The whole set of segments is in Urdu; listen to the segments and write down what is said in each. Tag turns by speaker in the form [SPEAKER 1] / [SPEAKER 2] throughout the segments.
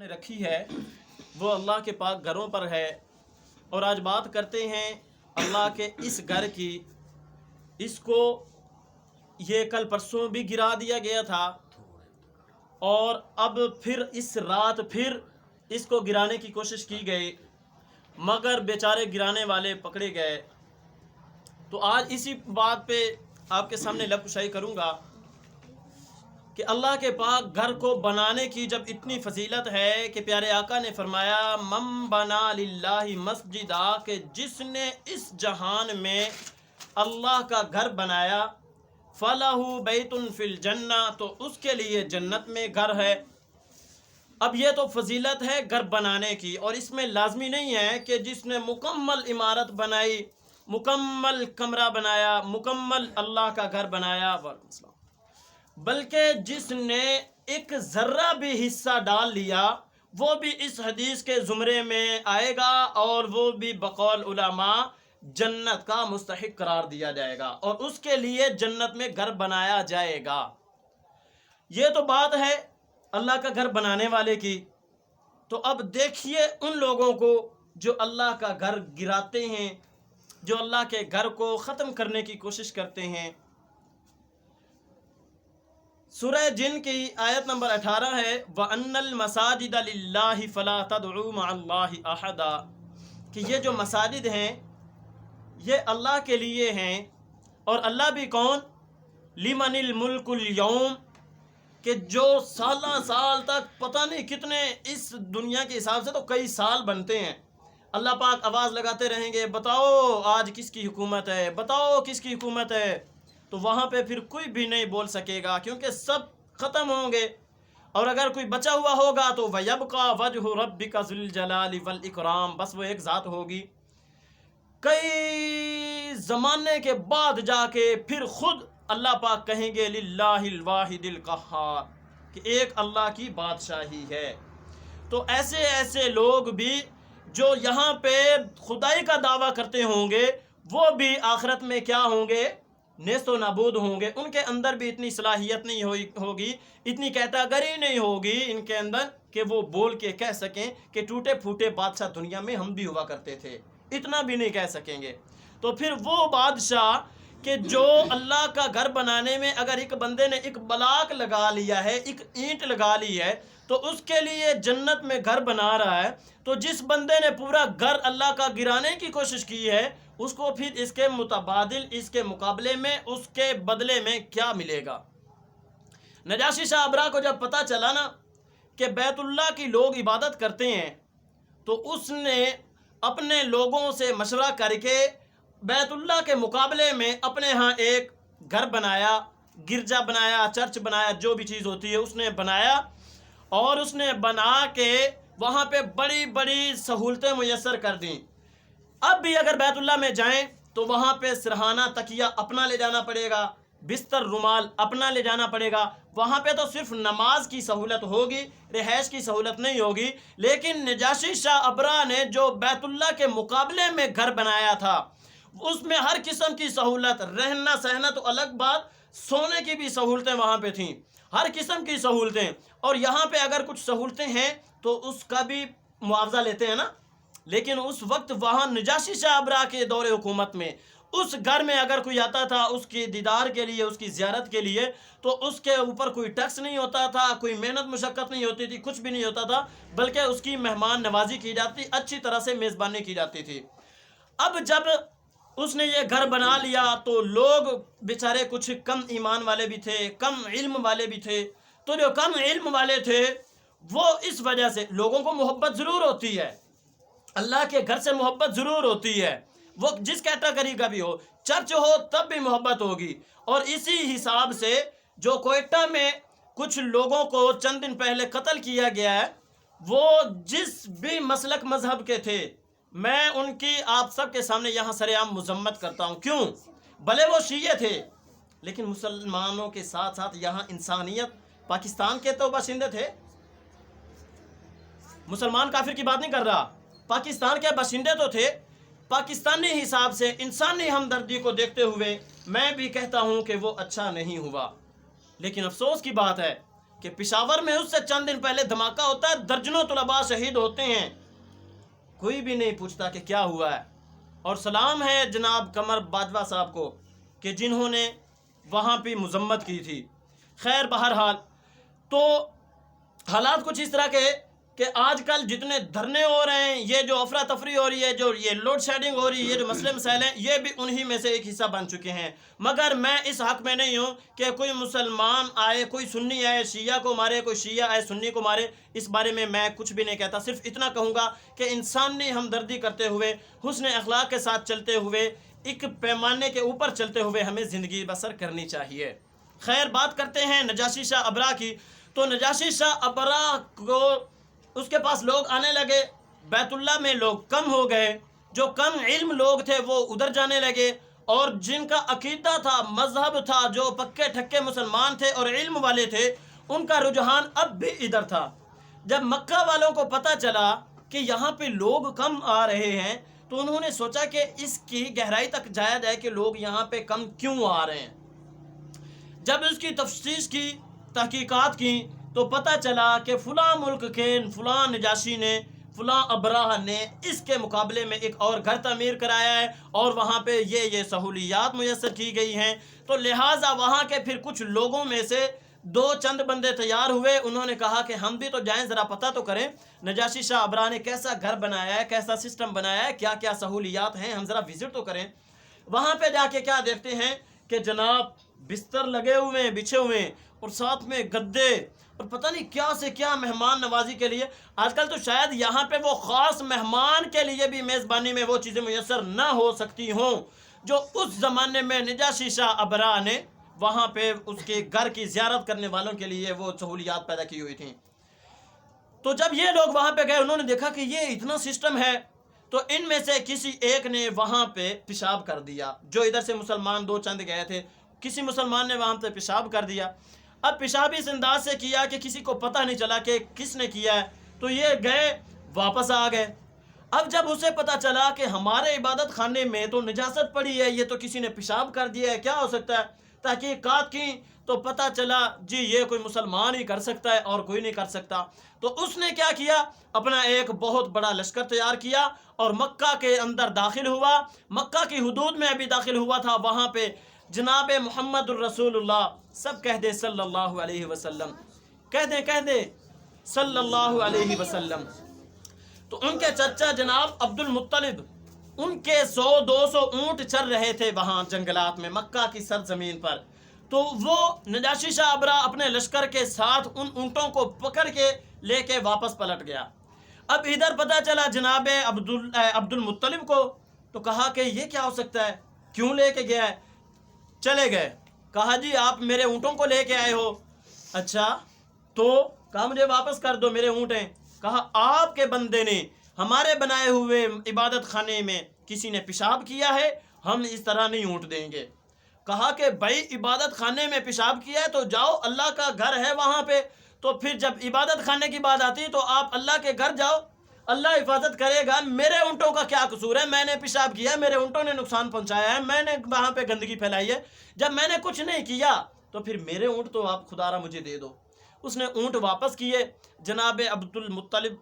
[SPEAKER 1] نے رکھی ہے وہ اللہ کے پاک گھروں پر ہے، اور آج بات کرتے ہیں اللہ کے اس گھر کی۔ اس کو یہ کل پرسوں بھی گرا دیا گیا تھا، اور اب پھر اس رات پھر اس کو گرانے کی کوشش کی گئی، مگر بیچارے گرانے والے پکڑے گئے۔ تو آج اسی بات پہ آپ کے سامنے لب کشائی کروں گا کہ اللہ کے پاک گھر کو بنانے کی جب اتنی فضیلت ہے کہ پیارے آقا نے فرمایا من بنا للہ مسجدہ، کہ جس نے اس جہان میں اللہ کا گھر بنایا فَلَهُ بَيْتٌ فِي الْجَنَّةِ، تو اس کے لیے جنت میں گھر ہے۔ اب یہ تو فضیلت ہے گھر بنانے کی، اور اس میں لازمی نہیں ہے کہ جس نے مکمل عمارت بنائی، مکمل کمرہ بنایا، مکمل اللہ کا گھر بنایا، بلکہ جس نے ایک ذرہ بھی حصہ ڈال لیا وہ بھی اس حدیث کے زمرے میں آئے گا، اور وہ بھی بقول علماء جنت کا مستحق قرار دیا جائے گا، اور اس کے لیے جنت میں گھر بنایا جائے گا۔ یہ تو بات ہے اللہ کا گھر بنانے والے کی۔ تو اب دیکھیے ان لوگوں کو جو اللہ کا گھر گراتے ہیں، جو اللہ کے گھر کو ختم کرنے کی کوشش کرتے ہیں۔ سورہ جن کی آیت نمبر 18 ہے وَأَنَّ الْمَسَاجِدَ لِلَّهِ فَلَا تَدْعُوا مَعَ اللَّهِ أَحَدًا، کہ یہ جو مساجد ہیں یہ اللہ کے لیے ہیں، اور اللہ بھی کون؟ لِمَنِ الْمُلْكُ الْيَوْمِ، کہ جو سالہ سال تک پتہ نہیں کتنے، اس دنیا کے حساب سے تو کئی سال بنتے ہیں، اللہ پاک آواز لگاتے رہیں گے بتاؤ آج کس کی حکومت ہے، بتاؤ کس کی حکومت ہے، تو وہاں پہ پھر کوئی بھی نہیں بول سکے گا، کیونکہ سب ختم ہوں گے، اور اگر کوئی بچا ہوا ہوگا تو وَيَبْقَى وَجْهُ رَبِّكَ ذُو الْجَلَالِ وَالْإِكْرَامِ، بس وہ ایک ذات ہوگی۔ کئی زمانے کے بعد جا کے پھر خود اللہ پاک کہیں گے للہ الواحد القہار، کہ ایک اللہ کی بادشاہی ہے۔ تو ایسے ایسے لوگ بھی جو یہاں پہ خدائی کا دعویٰ کرتے ہوں گے وہ بھی آخرت میں کیا ہوں گے؟ نیست و نابود ہوں گے۔ ان کے اندر بھی اتنی صلاحیت نہیں ہوگی، اتنی کیٹاگری نہیں ہوگی ان کے اندر کہ وہ بول کے کہہ سکیں کہ ٹوٹے پھوٹے بادشاہ دنیا میں ہم بھی ہوا کرتے تھے، اتنا بھی نہیں کہہ سکیں گے۔ تو پھر وہ بادشاہ کہ جو اللہ کا گھر بنانے میں اگر ایک بندے نے ایک بلاک لگا لیا ہے، ایک اینٹ لگا لی ہے، تو اس کے لیے جنت میں گھر بنا رہا ہے، تو جس بندے نے پورا گھر اللہ کا گرانے کی کوشش کی ہے اس کو پھر اس کے متبادل، اس کے مقابلے میں، اس کے بدلے میں کیا ملے گا؟ نجاشی شاہ ابرا کو جب پتہ چلا نا کہ بیت اللہ کی لوگ عبادت کرتے ہیں، تو اس نے اپنے لوگوں سے مشورہ کر کے بیت اللہ کے مقابلے میں اپنے ہاں ایک گھر بنایا، گرجا بنایا، چرچ بنایا، جو بھی چیز ہوتی ہے اس نے بنایا، اور اس نے بنا کے وہاں پہ بڑی بڑی سہولتیں میسر کر دیں۔ اب بھی اگر بیت اللہ میں جائیں تو وہاں پہ سرہانہ تکیہ اپنا لے جانا پڑے گا، بستر رومال اپنا لے جانا پڑے گا، وہاں پہ تو صرف نماز کی سہولت ہوگی، رہائش کی سہولت نہیں ہوگی۔ لیکن نجاشی شاہ ابرا نے جو بیت اللہ کے مقابلے میں گھر بنایا تھا اس میں ہر قسم کی سہولت، رہنا سہنا تو الگ بات، سونے کی بھی سہولتیں وہاں پہ تھیں، ہر قسم کی سہولتیں۔ اور یہاں پہ اگر کچھ سہولتیں ہیں تو اس کا بھی معاوضہ لیتے ہیں نا، لیکن اس وقت وہاں نجاشی شاہ ابرا کے دور حکومت میں اس گھر میں اگر کوئی آتا تھا اس کی دیدار کے لیے، اس کی زیارت کے لیے، تو اس کے اوپر کوئی ٹیکس نہیں ہوتا تھا، کوئی محنت مشقت نہیں ہوتی تھی، کچھ بھی نہیں ہوتا تھا، بلکہ اس کی مہمان نوازی کی جاتی، اچھی طرح سے میزبانی کی جاتی تھی۔ اب جب اس نے یہ گھر بنا لیا تو لوگ بیچارے کچھ کم ایمان والے بھی تھے، کم علم والے بھی تھے، تو جو کم علم والے تھے وہ اس وجہ سے، لوگوں کو محبت ضرور ہوتی ہے، اللہ کے گھر سے محبت ضرور ہوتی ہے، وہ جس کیٹاگری کا بھی ہو، چرچ ہو تب بھی محبت ہوگی۔ اور اسی حساب سے جو کوئٹہ میں کچھ لوگوں کو چند دن پہلے قتل کیا گیا ہے، وہ جس بھی مسلک مذہب کے تھے، میں ان کی آپ سب کے سامنے یہاں سر عام مذمت کرتا ہوں۔ کیوں؟ بھلے وہ شیعہ تھے لیکن مسلمانوں کے ساتھ ساتھ یہاں انسانیت، پاکستان کے تو باشندے تھے، مسلمان کافر کی بات نہیں کر رہا، پاکستان کے باشندے تو تھے، پاکستانی حساب سے انسانی ہمدردی کو دیکھتے ہوئے میں بھی کہتا ہوں کہ وہ اچھا نہیں ہوا۔ لیکن افسوس کی بات ہے کہ پشاور میں اس سے چند دن پہلے دھماکہ ہوتا ہے، درجنوں طلباء شہید ہوتے ہیں، کوئی بھی نہیں پوچھتا کہ کیا ہوا ہے۔ اور سلام ہے جناب قمر باجوہ صاحب کو کہ جنہوں نے وہاں پہ مذمت کی تھی۔ خیر بہرحال تو حالات کچھ اس طرح کے کہ آج کل جتنے دھرنے ہو رہے ہیں، یہ جو افراتفری ہو رہی ہے، جو یہ لوڈ شیڈنگ ہو رہی ہے، یہ جو مسئلے مسائل ہیں، یہ بھی انہی میں سے ایک حصہ بن چکے ہیں۔ مگر میں اس حق میں نہیں ہوں کہ کوئی مسلمان آئے، کوئی سنی آئے شیعہ کو مارے، کوئی شیعہ آئے سنی کو مارے، اس بارے میں کچھ بھی نہیں کہتا۔ صرف اتنا کہوں گا کہ انسانی ہمدردی کرتے ہوئے، حسن اخلاق کے ساتھ چلتے ہوئے، ایک پیمانے کے اوپر چلتے ہوئے ہمیں زندگی بسر کرنی چاہیے۔ خیر بات کرتے ہیں نجاشی شاہ ابرا کی۔ تو نجاشی شاہ ابرا کو اس کے پاس لوگ آنے لگے، بیت اللہ میں لوگ کم ہو گئے، جو کم علم لوگ تھے وہ ادھر جانے لگے، اور جن کا عقیدہ تھا، مذہب تھا، جو پکے ٹھکے مسلمان تھے اور علم والے تھے، ان کا رجحان اب بھی ادھر تھا۔ جب مکہ والوں کو پتہ چلا کہ یہاں پہ لوگ کم آ رہے ہیں تو انہوں نے سوچا کہ اس کی گہرائی تک جایا جائے کہ لوگ یہاں پہ کم کیوں آ رہے ہیں۔ جب اس کی تفتیش کی، تحقیقات کی، تو پتہ چلا کہ فلاں ملک کے فلاں نجاشی نے، فلاں ابراہ نے اس کے مقابلے میں ایک اور گھر تعمیر کرایا ہے، اور وہاں پہ یہ سہولیات میسر کی گئی ہیں۔ تو لہٰذا وہاں کے پھر کچھ لوگوں میں سے دو چند بندے تیار ہوئے، انہوں نے کہا کہ ہم بھی تو جائیں، ذرا پتہ تو کریں نجاشی شاہ ابراہ نے کیسا گھر بنایا ہے، کیسا سسٹم بنایا ہے، کیا کیا سہولیات ہیں، ہم ذرا وزٹ تو کریں۔ وہاں پہ جا کے کیا دیکھتے ہیں کہ جناب بستر لگے ہوئے ہیں، بچھے ہوئے ہیں، اور ساتھ میں گدے، اور پتہ نہیں کیا سے کیا مہمان نوازی کے لیے۔ آج کل تو شاید یہاں پہ وہ خاص مہمان کے لیے بھی میزبانی میں وہ چیزیں میسر نہ ہو سکتی ہوں جو اس زمانے میں نجاشی شاہ ابرا نے وہاں پہ اس کے گھر کی زیارت کرنے والوں کے لیے وہ سہولیات پیدا کی ہوئی تھیں۔ تو جب یہ لوگ وہاں پہ گئے، انہوں نے دیکھا کہ یہ اتنا سسٹم ہے، تو ان میں سے کسی ایک نے وہاں پہ پیشاب کر دیا۔ جو ادھر سے مسلمان دو چند گئے تھے، کسی مسلمان نے وہاں پہ پیشاب کر دیا۔ اب پیشاب اس انداز سے کیا کہ کسی کو پتہ نہیں چلا کہ کس نے کیا ہے، تو یہ گئے واپس آ گئے۔ اب جب اسے پتہ چلا کہ ہمارے عبادت خانے میں تو نجاست پڑی ہے، یہ تو کسی نے پیشاب کر دیا ہے، کیا ہو سکتا ہے؟ تحقیقات کی تو پتہ چلا جی یہ کوئی مسلمان ہی کر سکتا ہے اور کوئی نہیں کر سکتا۔ تو اس نے کیا کیا، اپنا ایک بہت بڑا لشکر تیار کیا اور مکہ کے اندر داخل ہوا۔ مکہ کی حدود میں ابھی داخل ہوا تھا، وہاں پہ جناب محمد الرسول اللہ، سب کہہ دے صلی اللہ علیہ وسلم، کہہ دے صلی اللہ علیہ وسلم۔ تو ان کے چچا جناب عبد المطلب، ان کے 100-200 اونٹ چر رہے تھے وہاں جنگلات میں، مکہ کی سرزمین پر۔ تو وہ نجاشی شاہ ابرا اپنے لشکر کے ساتھ ان اونٹوں کو پکڑ کے لے کے واپس پلٹ گیا۔ اب ادھر پتہ چلا جناب عبد المطلب کو، تو کہا کہ یہ کیا ہو سکتا ہے، کیوں لے کے گیا ہے؟ چلے گئے، کہا جی آپ میرے اونٹوں کو لے کے آئے ہو، اچھا تو کہا مجھے واپس کر دو میرے اونٹ ہیں۔ کہا آپ کے بندے نے ہمارے بنائے ہوئے عبادت خانے میں کسی نے پیشاب کیا ہے، ہم اس طرح نہیں اونٹ دیں گے۔ کہا کہ بھائی عبادت خانے میں پیشاب کیا ہے تو جاؤ، اللہ کا گھر ہے وہاں پہ، تو پھر جب عبادت خانے کی بات آتی تو آپ اللہ کے گھر جاؤ، اللہ حفاظت کرے گا۔ میرے اونٹوں کا کیا قصور ہے؟ میں نے پیشاب کیا ہے، میرے اونٹوں نے نقصان پہنچایا ہے، میں نے وہاں پہ گندگی پھیلائی ہے، جب میں نے کچھ نہیں کیا تو پھر میرے اونٹ تو آپ خدا را مجھے دے دو۔ اس نے اونٹ واپس کیے، جناب عبد المطلب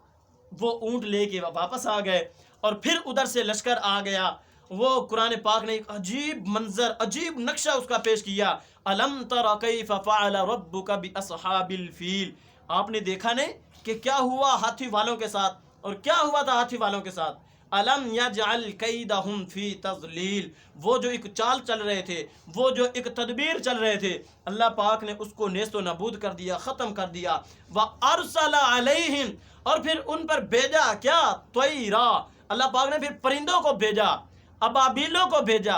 [SPEAKER 1] وہ اونٹ لے کے واپس آ گئے، اور پھر ادھر سے لشکر آ گیا۔ وہ قرآن پاک نے ایک عجیب منظر، عجیب نقشہ اس کا پیش کیا، الم تر کیف فعل ربک باصحاب الفیل۔ آپ نے دیکھا نہیں کہ کیا ہوا ہاتھی والوں کے ساتھ، اور کیا ہوا تھا ہاتھی والوں کے ساتھ؟ الم یجعل کیدہم فی تضلیل، وہ جو ایک چال چل رہے تھے، وہ جو ایک تدبیر چل رہے تھے، اللہ پاک نے اس کو نیست و نابود کر دیا، ختم کر دیا۔ وارسل علیہم، اور پھر ان پر بھیجا کیا؟ طیرا، اللہ پاک نے پھر پرندوں کو بھیجا، ابابیلوں کو بھیجا،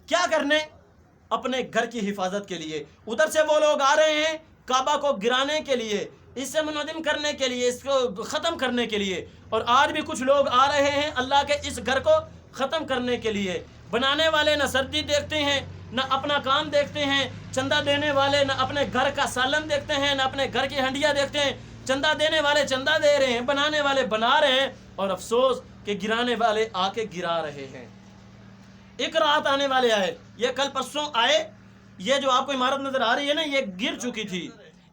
[SPEAKER 1] کیا کرنے؟ اپنے گھر کی حفاظت کے لیے۔ ادھر سے وہ لوگ آ رہے ہیں کعبہ کو گرانے کے لیے، اس سے منہدم کرنے کے لیے، اس کو ختم کرنے کے لیے، اور آج بھی کچھ لوگ آ رہے ہیں اللہ کے اس گھر کو ختم کرنے کے لیے۔ بنانے والے نہ سردی دیکھتے ہیں، نہ اپنا کام دیکھتے ہیں، چندہ دینے والے نہ اپنے گھر کا سالن دیکھتے ہیں، نہ اپنے گھر کی ہنڈیاں دیکھتے ہیں۔ چندہ دینے والے چندہ دے رہے ہیں، بنانے والے بنا رہے ہیں، اور افسوس کہ گرانے والے آ کے گرا رہے ہیں۔ ایک رات آنے والے آئے، یہ کل پرسوں آئے، یہ جو آپ کو عمارت نظر آ رہی ہے نا، یہ گر چکی تھی،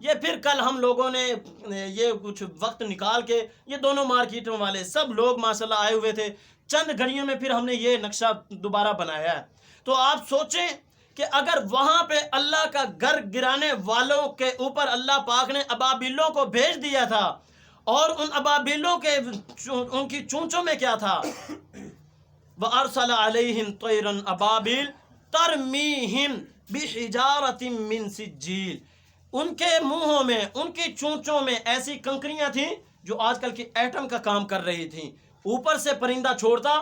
[SPEAKER 1] یہ پھر کل ہم لوگوں نے یہ کچھ وقت نکال کے یہ دونوں مارکیٹوں والے سب لوگ ماشاءاللہ آئے ہوئے تھے، چند گھڑیوں میں پھر ہم نے یہ نقشہ دوبارہ بنایا ہے۔ تو آپ سوچیں کہ اگر وہاں پہ اللہ کا گھر گرانے والوں کے اوپر اللہ پاک نے ابابیلوں کو بھیج دیا تھا، اور ان ابابیلوں کے ان کی چونچوں میں کیا تھا؟ وَأَرْسَلَ عَلَيْهِمْ طَيْرًا أَبَابِيلَ تَرْمِيهِمْ بِحِجَارَةٍ مِّن سِجِّيلٍ، ان کے منہوں میں، ان کی چونچوں میں ایسی کنکریاں تھیں جو آج کل کی ایٹم کا کام کر رہی تھیں۔ اوپر سے پرندہ چھوڑتا،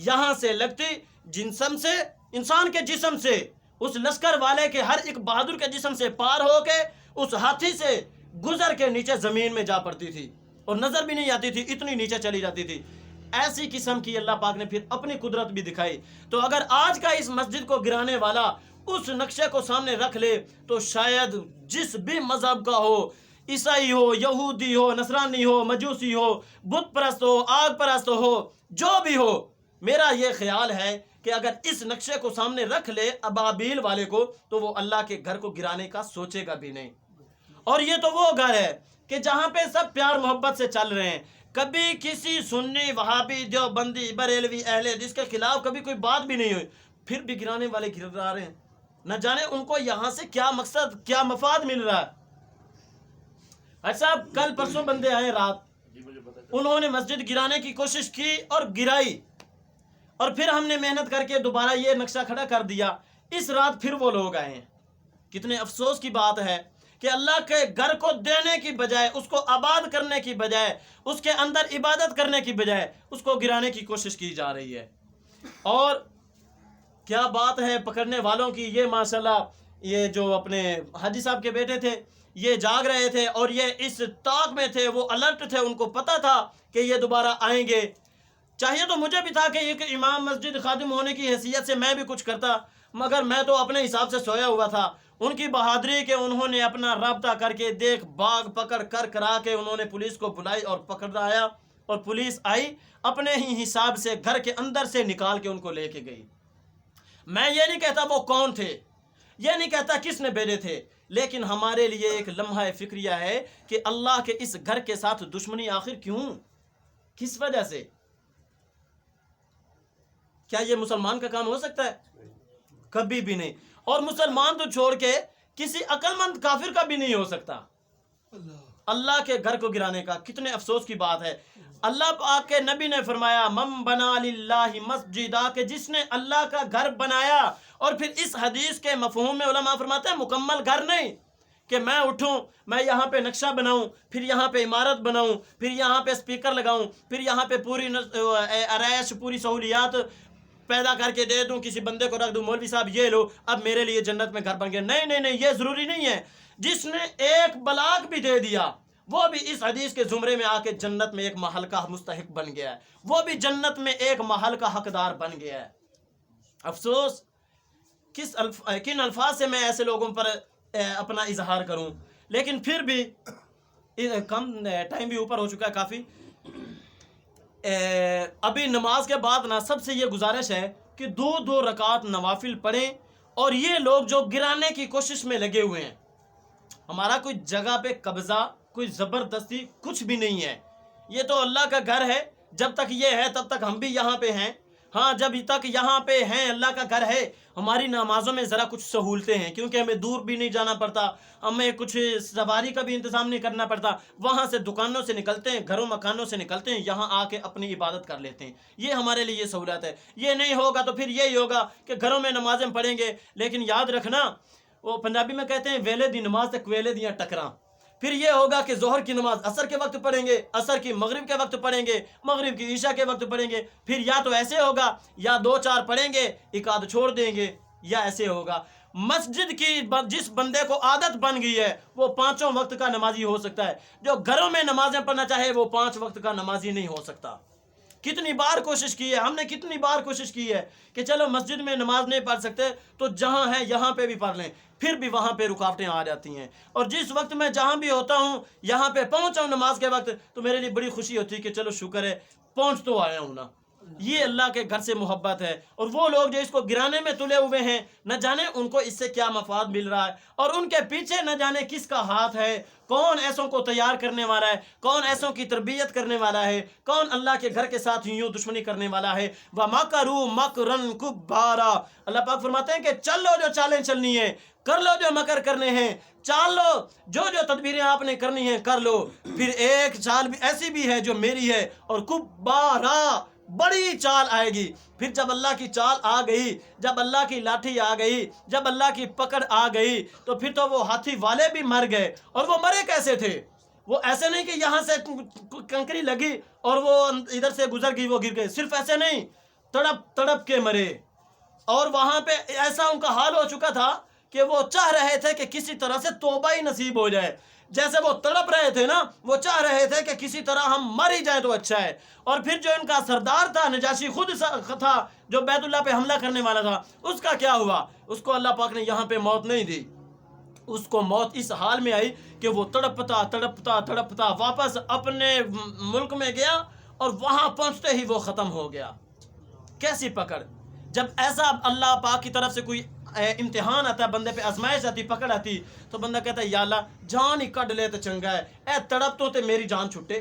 [SPEAKER 1] یہاں سے لگتی جسم سے، انسان کے جسم سے، اس لشکر والے کے ہر ایک بہادر کے جسم سے پار ہو کے اس ہاتھی سے گزر کے نیچے زمین میں جا پڑتی تھی، اور نظر بھی نہیں آتی تھی، اتنی نیچے چلی جاتی تھی۔ ایسی قسم کی اللہ پاک نے پھر اپنی قدرت بھی دکھائی۔ تو اگر آج کا اس مسجد کو گرانے والا اس نقشے کو سامنے رکھ لے تو شاید جس بھی مذہب کا ہو، عیسائی ہو، یہودی ہو، نصرانی ہو، مجوسی ہو، بت پرست ہو، آگ پرست ہو، جو بھی ہو، میرا یہ خیال ہے کہ اگر اس نقشے کو سامنے رکھ لے ابابیل والے کو تو وہ اللہ کے گھر کو گرانے کا سوچے گا بھی نہیں۔ اور یہ تو وہ گھر ہے کہ جہاں پہ سب پیار محبت سے چل رہے ہیں، کبھی کسی سنی، وہابی، دیوبندی، بریلوی، اہل حدیث کے خلاف کبھی کوئی بات بھی نہیں ہوئی، پھر بھی گرانے والے گرا رہے ہیں۔ نہ جانے ان کو یہاں سے کیا مقصد، کیا مفاد مل رہا ہے۔ حج صاحب کل پرسوں بندے آئے رات، انہوں نے مسجد گرانے کی کوشش کی اور گرائی، اور پھر ہم نے محنت کر کے دوبارہ یہ نقشہ کھڑا کر دیا۔ اس رات پھر وہ لوگ آئے ہیں۔ کتنے افسوس کی بات ہے کہ اللہ کے گھر کو دینے کی بجائے، اس کو آباد کرنے کی بجائے، اس کے اندر عبادت کرنے کی بجائے اس کو گرانے کی کوشش کی جا رہی ہے۔ اور کیا بات ہے پکڑنے والوں کی، یہ ماشاءاللہ یہ جو اپنے حاجی صاحب کے بیٹے تھے، یہ جاگ رہے تھے اور یہ اس طاق میں تھے، وہ الرٹ تھے، ان کو پتہ تھا کہ یہ دوبارہ آئیں گے۔ چاہیے تو مجھے بھی تھا کہ ایک امام مسجد خادم ہونے کی حیثیت سے میں بھی کچھ کرتا، مگر میں تو اپنے حساب سے سویا ہوا تھا۔ ان کی بہادری کہ انہوں نے اپنا رابطہ کر کے دیکھ باغ پکڑ کر کرا کے انہوں نے پولیس کو بلائی اور پکڑایا، اور پولیس آئی اپنے ہی حساب سے گھر کے اندر سے نکال کے ان کو لے کے گئی۔ میں یہ نہیں کہتا وہ کون تھے، یہ نہیں کہتا کس نے بھیجے تھے، لیکن ہمارے لیے ایک لمحہ فکریہ ہے کہ اللہ کے اس گھر کے ساتھ دشمنی آخر کیوں، کس وجہ سے؟ کیا یہ مسلمان کا کام ہو سکتا ہے؟ کبھی بھی نہیں۔ اور مسلمان تو چھوڑ کے کسی عقل مند کافر کا بھی نہیں ہو سکتا اللہ کے گھر کو گرانے کا۔ کتنے افسوس کی بات ہے۔ اللہ پاک کے نبی نے فرمایا من بنا للہ مسجدہ، کہ جس نے اللہ کا گھر بنایا، اور پھر اس حدیث کے مفہوم میں علماء فرماتے ہیں مکمل گھر نہیں کہ میں اٹھوں، میں یہاں پہ نقشہ بناؤں، پھر یہاں پہ عمارت بناؤں، پھر یہاں پہ سپیکر لگاؤں، پھر یہاں پہ پوری آرائش، پوری سہولیات پیدا کر کے دے دوں، کسی بندے کو رکھ دوں، مولوی صاحب یہ لو اب میرے لیے جنت میں گھر بن گیا۔ نہیں نہیں نہیں، یہ ضروری نہیں ہے۔ جس نے ایک بلاک بھی دے دیا وہ بھی اس حدیث کے زمرے میں آ کے جنت میں ایک محل کا مستحق بن گیا ہے، وہ بھی جنت میں ایک محل کا حقدار بن گیا ہے۔ افسوس کن الفاظ سے میں ایسے لوگوں پر اپنا اظہار کروں، لیکن پھر بھی کم ٹائم بھی اوپر ہو چکا ہے کافی۔ ابھی نماز کے بعد نا سب سے یہ گزارش ہے کہ 2 رکعت نوافل پڑھیں، اور یہ لوگ جو گرانے کی کوشش میں لگے ہوئے ہیں، ہمارا کوئی جگہ پہ قبضہ، کوئی زبردستی کچھ بھی نہیں ہے۔ یہ تو اللہ کا گھر ہے، جب تک یہ ہے تب تک ہم بھی یہاں پہ ہیں۔ ہاں جب تک یہاں پہ ہیں، اللہ کا گھر ہے، ہماری نمازوں میں ذرا کچھ سہولتیں ہیں، کیونکہ ہمیں دور بھی نہیں جانا پڑتا، ہمیں کچھ سواری کا بھی انتظام نہیں کرنا پڑتا، وہاں سے دکانوں سے نکلتے ہیں، گھروں مکانوں سے نکلتے ہیں، یہاں آ کے اپنی عبادت کر لیتے ہیں۔ یہ ہمارے لیے یہ سہولت ہے۔ یہ نہیں ہوگا تو پھر یہی ہوگا کہ گھروں میں نمازیں پڑھیں گے، لیکن یاد رکھنا وہ پنجابی میں کہتے ہیں ویلے دی نماز تے کویلے دیاں ٹکراں۔ پھر یہ ہوگا کہ ظہر کی نماز عصر کے وقت پڑھیں گے، عصر کی مغرب کے وقت پڑھیں گے، مغرب کی عشاء کے وقت پڑھیں گے، پھر یا تو ایسے ہوگا یا 2-4 پڑھیں گے، ایک آدھ چھوڑ دیں گے، یا ایسے ہوگا۔ مسجد کی جس بندے کو عادت بن گئی ہے وہ 5 وقت کا نمازی ہو سکتا ہے، جو گھروں میں نمازیں پڑھنا چاہے وہ 5 وقت کا نمازی نہیں ہو سکتا۔ کتنی بار کوشش کی ہے ہم نے، کتنی بار کوشش کی ہے کہ چلو مسجد میں نماز نہیں پڑھ سکتے تو جہاں ہے یہاں پہ بھی پڑھ لیں، پھر بھی وہاں پہ رکاوٹیں آ جاتی ہیں۔ اور جس وقت میں جہاں بھی ہوتا ہوں یہاں پہ پہنچا ہوں نماز کے وقت تو میرے لیے بڑی خوشی ہوتی ہے کہ چلو شکر ہے پہنچ تو آیا ہوں نا۔ یہ اللہ کے گھر سے محبت ہے. اور وہ لوگ جو اس کو گرانے میں تلے ہوئے ہیں نہ جانے ان کو اس سے کیا مفاد مل رہا ہے, اور ان کے پیچھے نہ جانے کس کا ہاتھ ہے, کون ایسوں کو تیار کرنے والا ہے, کون ایسوں کی تربیت کرنے والا ہے, کون اللہ کے گھر کے ساتھ یوں دشمنی کرنے والا ہے. وَمَكَرُوا مَكْرًا كُبَّارًا, اللہ پاک فرماتے ہیں کہ چل لو جو چالیں چلنی ہے, کر لو جو مکر کرنے ہیں, چال لو جو تدبیریں آپ نے کرنی ہیں کر لو. پھر ایک چال بھی ایسی بھی ہے جو میری ہے, اور کبارا بڑی چال آئے گی. پھر جب اللہ کی چال آ گئی, جب اللہ کی لاٹھی آ گئی, جب اللہ کی پکڑ آ گئی, تو پھر تو وہ ہاتھی والے بھی مر گئے. اور وہ مرے کیسے تھے؟ وہ ایسے نہیں کہ یہاں سے کنکری لگی اور وہ ادھر سے گزر گئی وہ گر گئے, صرف ایسے نہیں, تڑپ تڑپ کے مرے. اور وہاں پہ ایسا ان کا حال ہو چکا تھا کہ وہ چاہ رہے تھے کہ کسی طرح سے توبہ ہی نصیب ہو جائے. جیسے وہ تڑپ رہے تھے نا, وہ چاہ رہے تھے کہ کسی طرح ہم مر ہی جائیں تو اچھا ہے. اور پھر جو ان کا سردار تھا, نجاشی خود تھا جو بیت اللہ پہ حملہ کرنے والا تھا, اس کا کیا ہوا؟ اس کو اللہ پاک نے یہاں پہ موت نہیں دی. اس کو موت اس حال میں آئی کہ وہ تڑپتا تڑپتا تڑپتا واپس اپنے ملک میں گیا, اور وہاں پہنچتے ہی وہ ختم ہو گیا. کیسی پکڑ! جب ایسا اللہ پاک کی طرف سے کوئی امتحان آتا ہے, بندے پہ آزمائش آتی, پکڑ آتی, تو بندہ کہتا ہے یا اللہ جان ہی کٹ لے تو چنگا ہے, اے تڑپ تو تے میری جان چھٹے,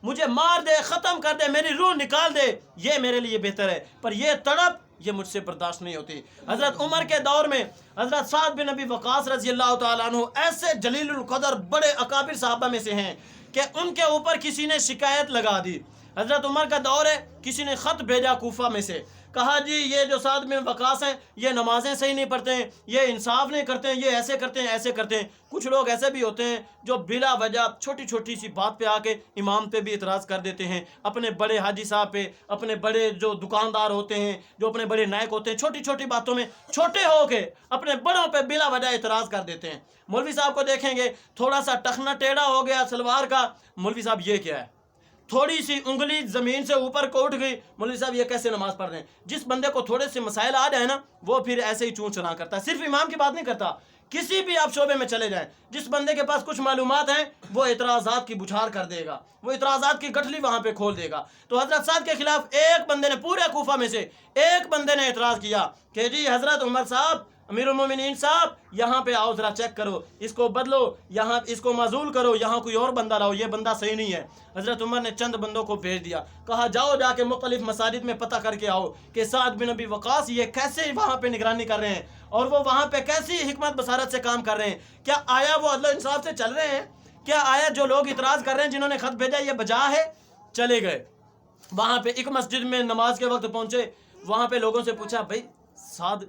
[SPEAKER 1] مجھے مار دے, ختم کر دے, میری روح نکال دے, یہ میرے لیے بہتر ہے. پر یہ تڑپ یہ مجھ سے برداشت نہیں ہوتی. حضرت عمر کے دور میں حضرت سعد بن ابی وقاص رضی اللہ تعالیٰ عنہ ایسے جلیل القدر بڑے اکابر صحابہ میں سے ہیں کہ ان کے اوپر کسی نے شکایت لگا دی. حضرت عمر کا دور ہے, کسی نے خط بھیجا کوفہ میں سے, کہا جی یہ جو سعد بن وقاص ہیں یہ نمازیں صحیح نہیں پڑھتے ہیں, یہ انصاف نہیں کرتے ہیں, یہ ایسے کرتے ہیں ایسے کرتے ہیں. کچھ لوگ ایسے بھی ہوتے ہیں جو بلا وجہ چھوٹی چھوٹی سی بات پہ آ کے امام پہ بھی اعتراض کر دیتے ہیں, اپنے بڑے حاجی صاحب پہ, اپنے بڑے جو دکاندار ہوتے ہیں, جو اپنے بڑے نائک ہوتے ہیں, چھوٹی چھوٹی باتوں میں چھوٹے ہو کے اپنے بڑوں پہ بلا وجہ اعتراض کر دیتے ہیں. مولوی صاحب کو دیکھیں گے تھوڑا سا ٹخنا ٹیڑھا ہو گیا سلوار کا, مولوی صاحب یہ کیا ہے, تھوڑی سی انگلی زمین سے اوپر کو اٹھ گئی, مولوی صاحب یہ کیسے نماز پڑھ رہے ہیں. جس بندے کو تھوڑے سے مسائل آ جائے نا وہ پھر ایسے ہی چون چنا کرتا ہے. صرف امام کی بات نہیں کرتا, کسی بھی آپ شعبے میں چلے جائیں, جس بندے کے پاس کچھ معلومات ہیں وہ اعتراضات کی بچھار کر دے گا, وہ اعتراضات کی گٹھلی وہاں پہ کھول دے گا. تو حضرت سعد کے خلاف ایک بندے نے, پورے کوفہ میں سے ایک بندے نے اعتراض کیا کہ جی حضرت عمر صاحب, امیر المومنین صاحب, یہاں پہ آؤ ذرا چیک کرو, اس کو بدلو, یہاں اس کو معزول کرو, یہاں کوئی اور بندہ لاؤ, یہ بندہ صحیح نہیں ہے. حضرت عمر نے چند بندوں کو بھیج دیا, کہا جاؤ جا کے مختلف مساجد میں پتہ کر کے آؤ کہ سعد بن ابی وقاص یہ کیسے وہاں پہ نگرانی کر رہے ہیں, اور وہ وہاں پہ کیسی حکمت بصارت سے کام کر رہے ہیں. کیا آیا وہ عدل و انصاف سے چل رہے ہیں؟ کیا آیا جو لوگ اعتراض کر رہے ہیں جنہوں نے خط بھیجا یہ بجا ہے؟ چلے گئے وہاں پہ ایک مسجد میں نماز کے وقت پہنچے, وہاں پہ لوگوں سے پوچھا بھائی سعد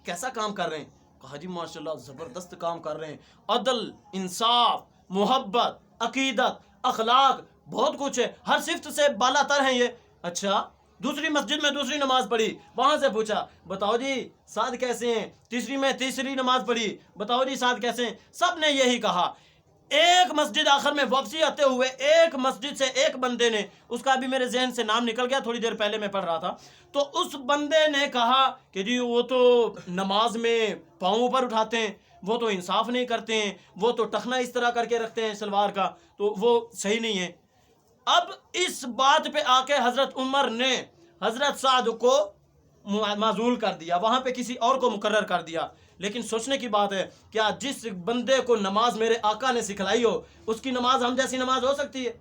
[SPEAKER 1] کیسا کام کر رہے ہیں؟ کہا جی ماشاءاللہ زبردست کام کر رہے ہیں, عدل, انصاف, محبت, عقیدت, اخلاق, بہت کچھ ہے, ہر صفت سے بالا تر ہیں یہ. اچھا, دوسری مسجد میں دوسری نماز پڑھی, وہاں سے پوچھا بتاؤ جی سعد کیسے ہیں؟ تیسری میں تیسری نماز پڑھی, بتاؤ جی سعد کیسے ہیں؟ سب نے یہی کہا. ایک مسجد آخر میں واپسی آتے ہوئے ایک مسجد سے ایک بندے نے, اس کا بھی میرے ذہن سے نام نکل گیا, تھوڑی دیر پہلے میں پڑھ رہا تھا, تو اس بندے نے کہا کہ جی وہ تو نماز میں پاؤں اوپر اٹھاتے ہیں, وہ تو انصاف نہیں کرتے ہیں, وہ تو ٹخنا اس طرح کر کے رکھتے ہیں سلوار کا, تو وہ صحیح نہیں ہے. اب اس بات پہ آ کے حضرت عمر نے حضرت سعد کو معزول کر دیا, وہاں پہ کسی اور کو مقرر کر دیا. لیکن سوچنے کی بات ہے, کیا جس بندے کو نماز میرے آقا نے سکھلائی ہو اس کی نماز ہم جیسی نماز ہو سکتی ہے؟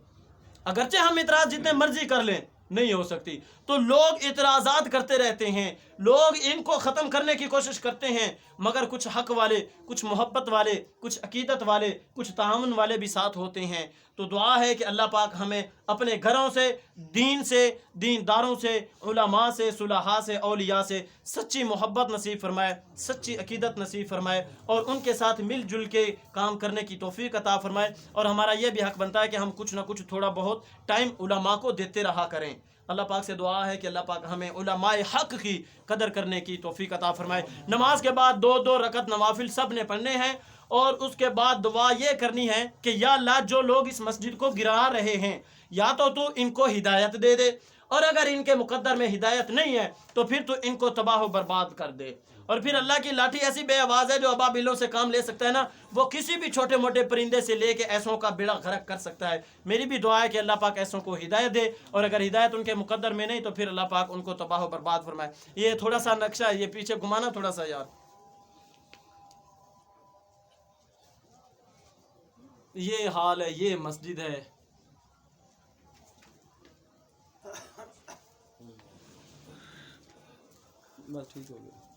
[SPEAKER 1] اگرچہ ہم اعتراض جتنے مرضی کر لیں نہیں ہو سکتی. تو لوگ اعتراضات کرتے رہتے ہیں, لوگ ان کو ختم کرنے کی کوشش کرتے ہیں, مگر کچھ حق والے, کچھ محبت والے, کچھ عقیدت والے, کچھ تعاون والے بھی ساتھ ہوتے ہیں. تو دعا ہے کہ اللہ پاک ہمیں اپنے گھروں سے, دین سے, دینداروں سے, علماء سے, صلحاء سے, اولیاء سے سچی محبت نصیب فرمائے, سچی عقیدت نصیب فرمائے, اور ان کے ساتھ مل جل کے کام کرنے کی توفیق عطا فرمائے. اور ہمارا یہ بھی حق بنتا ہے کہ ہم کچھ نہ کچھ تھوڑا بہت ٹائم علماء کو دیتے رہا کریں. اللہ پاک سے دعا ہے کہ اللہ پاک ہمیں علماء حق کی قدر کرنے کی توفیق عطا فرمائے. نماز کے بعد 2 رکعت نوافل سب نے پڑھنے ہیں, اور اس کے بعد دعا یہ کرنی ہے کہ یا اللہ جو لوگ اس مسجد کو گرا رہے ہیں, یا تو ان کو ہدایت دے دے، اور اگر ان کے مقدر میں ہدایت نہیں ہے تو پھر تو ان کو تباہ و برباد کر دے۔ اور پھر اللہ کی لاٹھی ایسی بے آواز ہے جو ابابیلوں سے کام لے سکتا ہے نا، وہ کسی بھی چھوٹے موٹے پرندے سے لے کے ایسوں کا بیڑا غرق کر سکتا ہے۔ میری بھی دعا ہے کہ اللہ پاک ایسوں کو ہدایت دے، اور اگر ہدایت ان کے مقدر میں نہیں تو پھر اللہ پاک ان کو تباہ و برباد فرمائے۔ یہ تھوڑا سا نقشہ ہے، یہ پیچھے گھمانا تھوڑا سا یار، یہ حال ہے، یہ مسجد ہے۔ بس ٹھیک ہو گیا۔